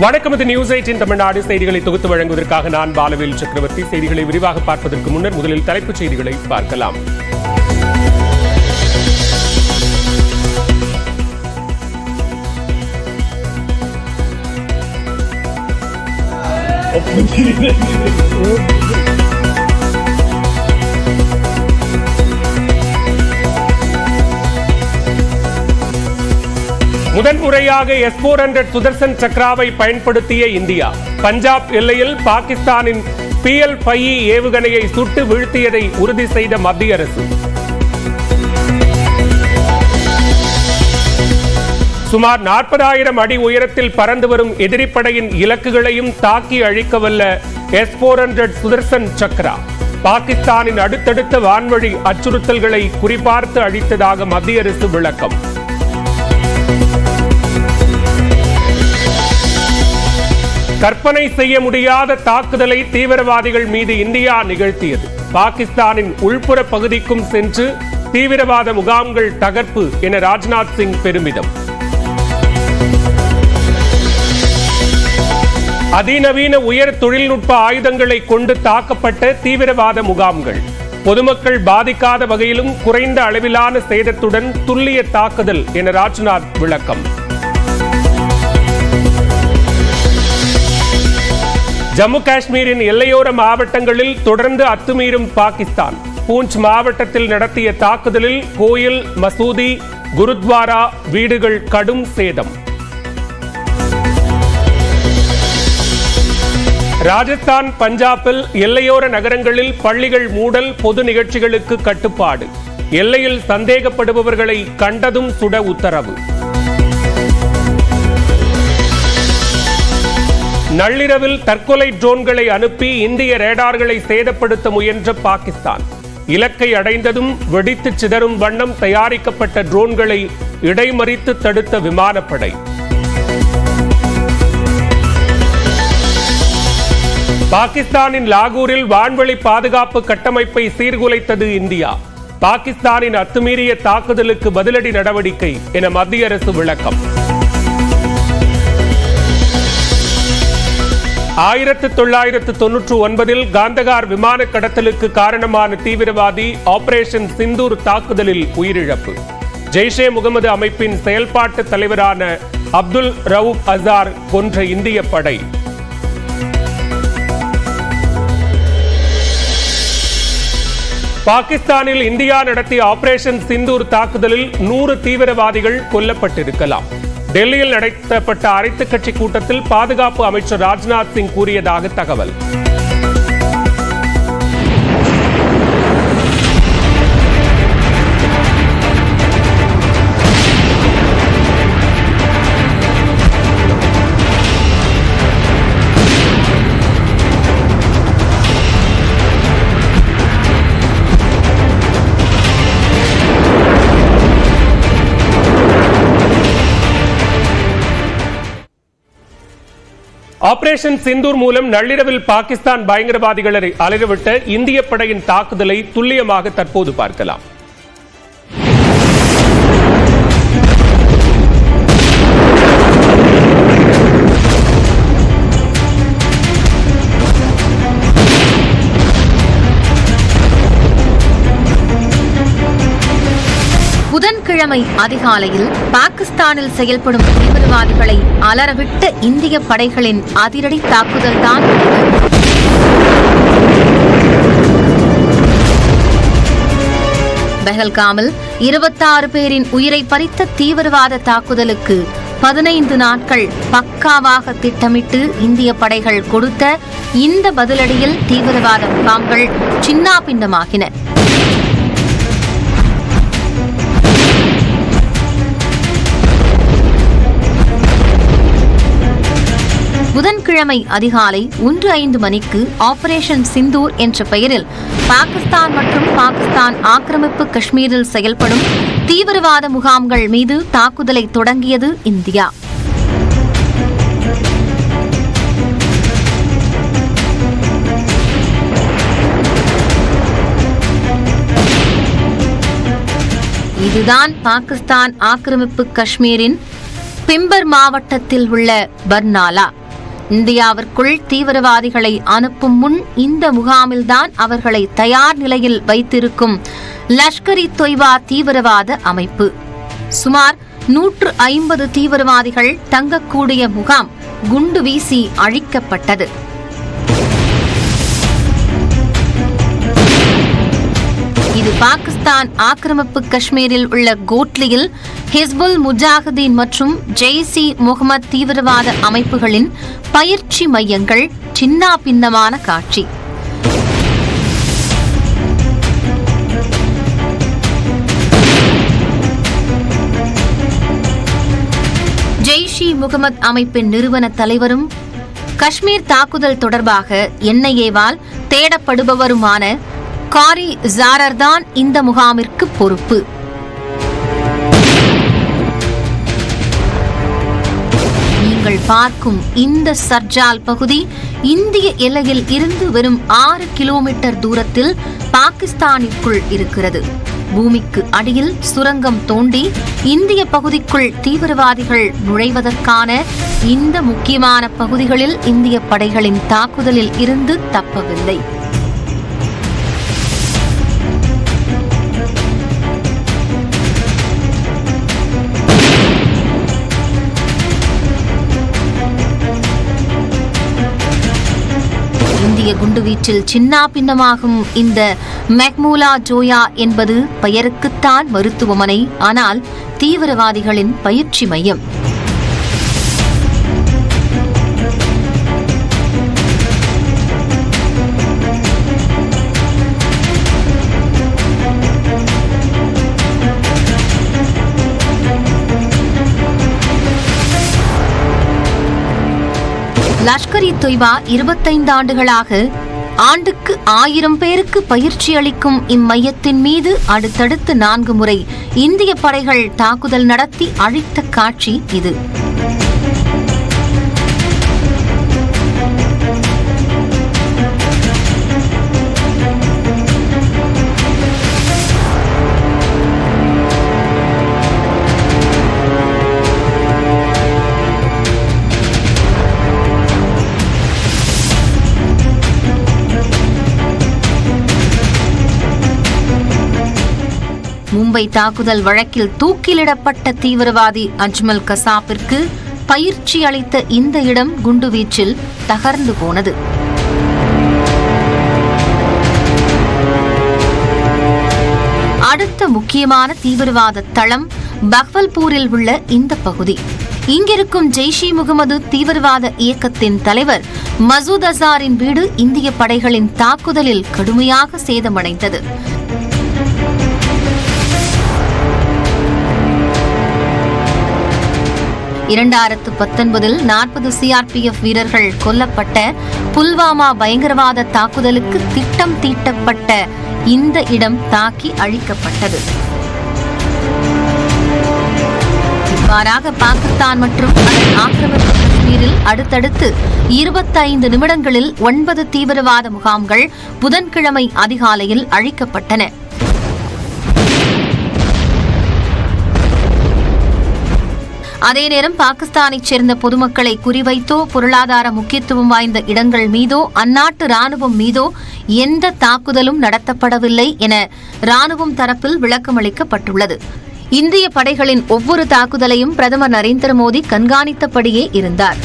வணக்கம். இது நியூஸ் 18 தமிழ்நாடு செய்திகளை தொகுத்து வழங்குவதற்காக நான் பாலவேல் சக்கரவர்த்தி. செய்திகளை விரிவாக பார்ப்பதற்கு முன்னர் முதலில் தலைப்புச் செய்திகளை பார்க்கலாம். முதன்முறையாக S-400 சுதர்சன் சக்ராவை பயன்படுத்திய இந்தியா பஞ்சாப் எல்லையில் பாகிஸ்தானின் PL-5E ஏவுகணையை சுட்டு வீழ்த்தியதை உறுதி செய்த மத்திய அரசு. சுமார் 40,000 அடி உயரத்தில் பறந்து வரும் எதிரிப்படையின் இலக்குகளையும் தாக்கி அழிக்கவல்ல S-400 சுதர்சன் சக்ரா பாகிஸ்தானின் அடுத்தடுத்த வான்வழி அச்சுறுத்தல்களை குறிபார்த்து அழித்ததாக மத்திய அரசு விளக்கம். கற்பனை செய்ய முடியாத தாக்குதலை தீவிரவாதிகள் மீது இந்தியா நிகழ்த்தியது. பாகிஸ்தானின் உள்புற பகுதிக்கும் சென்று தீவிரவாத முகாம்கள் தகர்ப்பு என ராஜ்நாத் சிங் பெருமிதம். அதிநவீன உயர் தொழில்நுட்ப ஆயுதங்களை கொண்டு தாக்கப்பட்ட தீவிரவாத முகாம்கள் பொதுமக்கள் பாதிக்காத வகையிலும் குறைந்த அளவிலான சேதத்துடன் துல்லிய தாக்குதல் என ராஜ்நாத் விளக்கம். ஜம்மு காஷ்மீரின் எல்லையோர மாவட்டங்களில் தொடர்ந்து அத்துமீறும் பாகிஸ்தான். பூஞ்ச் மாவட்டத்தில் நடத்திய தாக்குதலில் கோயில், மசூதி, குருத்வாரா, வீடுகள் கடும் சேதம். ராஜஸ்தான், பஞ்சாபில் எல்லையோர நகரங்களில் பள்ளிகள் மூடல், பொது நிகழ்ச்சிகளுக்கு கட்டுப்பாடு. எல்லையில் சந்தேகப்படுபவர்களை கண்டதும் சுட உத்தரவு. நள்ளிரவில் தற்கொலை ட்ரோன்களை அனுப்பி இந்திய ரேடார்களை சேதப்படுத்த முயன்ற பாகிஸ்தான். இலக்கை அடைந்ததும் வெடித்து சிதறும் வண்ணம் தயாரிக்கப்பட்ட ட்ரோன்களை இடைமறித்து தடுத்த விமானப்படை. பாகிஸ்தானின் லாகூரில் வான்வழி பாதுகாப்பு கட்டமைப்பை சீர்குலைத்தது இந்தியா. பாகிஸ்தானின் அத்துமீறிய தாக்குதலுக்கு பதிலடி நடவடிக்கை என மத்திய அரசு விளக்கம். 1999 காந்தகார் விமான கடத்தலுக்கு காரணமான தீவிரவாதி ஆபரேஷன் சிந்தூர் தாக்குதலில் உயிரிழப்பு. ஜெய்ஷே முகமது அமைப்பின் செயல்பாட்டு தலைவரான அப்துல் ரவுப் அசார் கொன்ற இந்திய படை. பாகிஸ்தானில் இந்தியா நடத்திய ஆபரேஷன் சிந்தூர் தாக்குதலில் 100 தீவிரவாதிகள் கொல்லப்பட்டிருக்கலாம். டெல்லியில் நடத்தப்பட்ட அனைத்துக் கட்சி கூட்டத்தில் பாதுகாப்பு அமைச்சர் ராஜ்நாத் சிங் கூறியதாக தகவல். ஆபரேஷன் சிந்தூர் மூலம் நள்ளிரவில் பாகிஸ்தான் பயங்கரவாதிகளை அலறவிட்ட இந்திய படையின் தாக்குதலை துல்லியமாக தற்போது பார்க்கலாம். புதன்கிழமை அதிகாலையில் பாகிஸ்தானில் செயல்படும் தீவிரவாதிகளை அலறவிட்ட இந்திய படைகளின் அதிரடி தாக்குதல் தான். பெஹல்காமில் 26 பேரின் உயிரை பறித்த தீவிரவாத தாக்குதலுக்கு 15 நாட்கள் பக்காவாக திட்டமிட்டு இந்திய படைகள் கொடுத்த இந்த பதிலடியில் தீவிரவாத முகாம்கள் சின்னாபின்னமாகின. புதன்கிழமை அதிகாலை 1:05 மணிக்கு ஆபரேஷன் சிந்தூர் என்ற பெயரில் பாகிஸ்தான் மற்றும் பாகிஸ்தான் ஆக்கிரமிப்பு காஷ்மீரில் செயல்படும் தீவிரவாத முகாம்கள் மீது தாக்குதலை தொடங்கியது இந்தியா. இதுதான் பாகிஸ்தான் ஆக்கிரமிப்பு காஷ்மீரின் பிம்பர் மாவட்டத்தில் உள்ள பர்னாலா. இந்தியாவிற்குள் தீவிரவாதிகளை அனுப்பும் முன் இந்த முகாமில்தான் அவர்களை தயார் நிலையில் வைத்திருக்கும் லஷ்கர்-இ-தொய்பா தீவிரவாத அமைப்பு. சுமார் 150 தீவிரவாதிகள் தங்கக்கூடிய முகாம் குண்டு வீசி அழிக்கப்பட்டது. இது பாகிஸ்தான் ஆக்கிரமிப்பு காஷ்மீரில் உள்ள கோட்லியில் ஹிஸ்புல் முஜாஹிதீன் மற்றும் ஜெய்ஷ்-இ-முகமது தீவிரவாத அமைப்புகளின் பயிற்சி மையங்கள் சின்னாபின்னமான காட்சி. ஜெய்ஷ்-இ-முகமது அமைப்பின் நிறுவன தலைவரும் காஷ்மீர் தாக்குதல் தொடர்பாக NIA-வால் தேடப்படுபவருமான காரி ஜாரர் தான் இந்த முகாமிற்கு பொறுப்பு. நீங்கள் பார்க்கும் இந்த சர்ஜால் பகுதி இந்திய எல்லையில் இருந்து வெறும் 6 கிலோமீட்டர் தூரத்தில் பாகிஸ்தானிற்குள் இருக்கிறது. பூமிக்கு அடியில் சுரங்கம் தோண்டி இந்திய பகுதிக்குள் தீவிரவாதிகள் நுழைவதற்கான இந்த முக்கியமான பகுதிகளில் இந்திய படைகளின் தாக்குதலில் இருந்து தப்பவில்லை. இந்திய குண்டுவீச்சில் சின்னாபின்னமாகும் இந்த மெஹ்மூலா ஜோயா என்பது பெயருக்குத்தான் மருத்துவமனை, ஆனால் தீவிரவாதிகளின் பயிற்சி மையம். லஷ்கர்-இ-தொய்பா 25 ஆண்டுகளாக ஆண்டுக்கு 1000 பேருக்கு பயிற்சி அளிக்கும் இம்மையத்தின் மீது அடுத்தடுத்து 4 முறை இந்திய படைகள் தாக்குதல் நடத்தி அழித்த காட்சி இது. மும்பை தாக்குதல் வழக்கில் தூக்கிலிடப்பட்ட தீவிரவாதி அஜ்மல் கசாப்பிற்கு பயிற்சி அளித்த இந்த இடம் குண்டுவீச்சில் தகர்ந்து போனது. அடுத்த முக்கியமான தீவிரவாத தளம் பஹ்வல்பூரில் உள்ள இந்த பகுதி. இங்கிருக்கும் ஜெய்ஷ்-இ-முகமது தீவிரவாத இயக்கத்தின் தலைவர் மசூத் அசாரின் வீடு இந்திய படைகளின் தாக்குதலில் கடுமையாக சேதமடைந்தது. 2019 40 CRPF வீரர்கள் கொல்லப்பட்ட புல்வாமா பயங்கரவாத தாக்குதலுக்கு திட்டம் தீட்டப்பட்ட இந்த இடம் தாக்கி அழிக்கப்பட்டது. இவ்வாறாக பாகிஸ்தான் மற்றும் அதன் ஆக்கிரமிப்பு காஷ்மீரில் அடுத்தடுத்து 25 நிமிடங்களில் 9 தீவிரவாத முகாம்கள் புதன்கிழமை அதிகாலையில் அழிக்கப்பட்டன. அதே நேரம் பாகிஸ்தானைச் சேர்ந்த பொதுமக்களை குறிவைத்தோ பொருளாதார முக்கியத்துவம் வாய்ந்த இடங்கள் மீதோ அந்நாட்டு ராணுவம் மீதோ எந்த தாக்குதலும் நடத்தப்படவில்லை என ராணுவம் தரப்பில் விளக்கமளிக்கப்பட்டுள்ளது. இந்திய படைகளின் ஒவ்வொரு தாக்குதலையும் பிரதமர் நரேந்திர மோடி கண்காணித்தபடியே இருந்தார்.